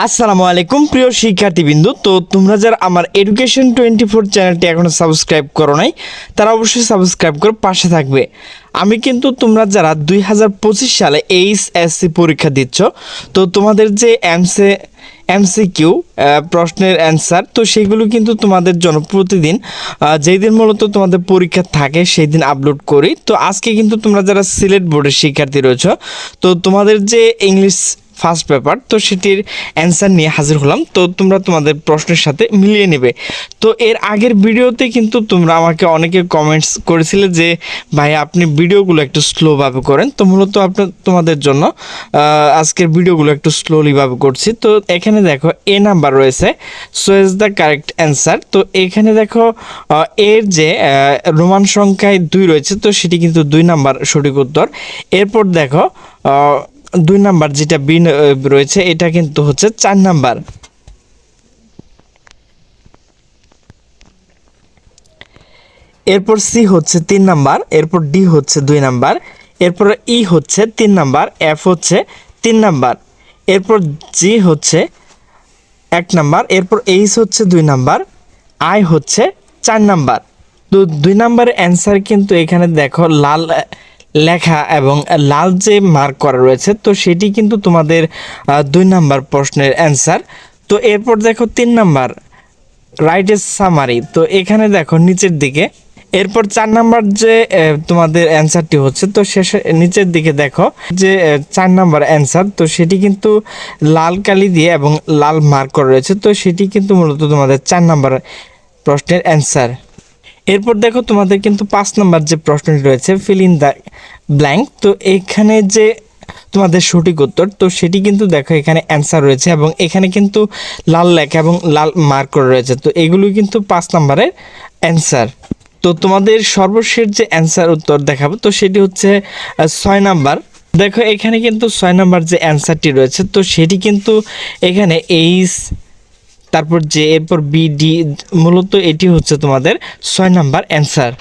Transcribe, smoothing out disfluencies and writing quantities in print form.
আসসালামু আলাইকুম প্রিয় শিক্ষার্থীবৃন্দু। তো তোমরা যারা আমার এডুকেশন 24 চ্যানেলটি এখনও সাবস্ক্রাইব করো নাই তারা অবশ্যই সাবস্ক্রাইব করে পাশে থাকবে। আমি কিন্তু তোমরা যারা 2025 সালে এইচএসসি পরীক্ষা দিচ্ছ, তো তোমাদের যে এমসিকিউ প্রশ্নের অ্যান্সার, তো সেগুলো কিন্তু তোমাদের জন্য প্রতিদিন যেই দিন মূলত তোমাদের পরীক্ষা থাকে সেই দিন আপলোড করি। তো আজকে কিন্তু তোমরা যারা সিলেট বোর্ডের শিক্ষার্থী রয়েছ, তো তোমাদের যে ইংলিশ ফার্স্ট পেপার, তো সেটির অ্যান্সার নিয়ে হাজির হলাম। তো তোমরা তোমাদের প্রশ্নের সাথে মিলিয়ে নেবে। তো এর আগের ভিডিওতে কিন্তু তোমরা আমাকে অনেকে কমেন্টস করেছিলে যে ভাই আপনি ভিডিওগুলো একটু স্লোভাবে করেন। তো মূলত তোমাদের জন্য আজকের ভিডিওগুলো একটু স্লোলিভাবে করছি। তো এখানে দেখো এ নাম্বার রয়েছে, so is the correct answer. তো এখানে দেখো এর যে রোমান সংখ্যায় 2 রয়েছে, তো সেটি কিন্তু 2 নাম্বার সঠিক উত্তর। এরপর দেখো 2 নাম্বার যেটা বি রয়েছে এটা কিন্তু হচ্ছে 4 নাম্বার। এরপর সি হচ্ছে 3 নাম্বার, এরপর ডি হচ্ছে 2 নাম্বার, এরপর ই হচ্ছে 3 নাম্বার, এফ হচ্ছে 3 নাম্বার, এরপর জি হচ্ছে 1 নাম্বার, এরপর এইচ হচ্ছে 2 নাম্বার, আই হচ্ছে 4 নাম্বার। তো 2 নাম্বারের অ্যান্সার কিন্তু এখানে দেখো লাল লেখা এবং লাল যে মার্ক করা রয়েছে, তো সেটি কিন্তু তোমাদের 2 নাম্বার প্রশ্নের অ্যান্সার। তো এরপর দেখো 3 নাম্বার রাইট এ সামারি, তো এখানে দেখো নিচের দিকে। এরপর 4 নাম্বার যে তোমাদের অ্যান্সারটি হচ্ছে, তো শেষে নিচের দিকে দেখো যে 4 নাম্বার অ্যান্সার, তো সেটি কিন্তু লাল কালি দিয়ে এবং লাল মার্ক করা রয়েছে, তো সেটি কিন্তু মূলত তোমাদের 4 নাম্বার প্রশ্নের অ্যান্সার। এরপর দেখো তোমাদের কিন্তু 5 নাম্বার যে প্রশ্নটি রয়েছে ফিল ইন দ্য ব্ল্যাঙ্ক, তো এখানে যে তোমাদের সঠিক উত্তর, তো সেটি কিন্তু দেখো এখানে অ্যান্সার রয়েছে এবং এখানে কিন্তু লাল লেখা এবং লাল মার্ক করা রয়েছে, তো এগুলো কিন্তু 5 নাম্বারের অ্যান্সার। তো তোমাদের সর্বশেষ যে অ্যান্সার উত্তর দেখাবো, তো সেটি হচ্ছে 6 নাম্বার। দেখো এখানে কিন্তু 6 নাম্বার যে অ্যান্সারটি রয়েছে, তো সেটি কিন্তু এখানে এইচ, তারপর যে, এরপর বি, ডি, মূলত এটি হচ্ছে তোমাদের 6 নাম্বার অ্যান্সার।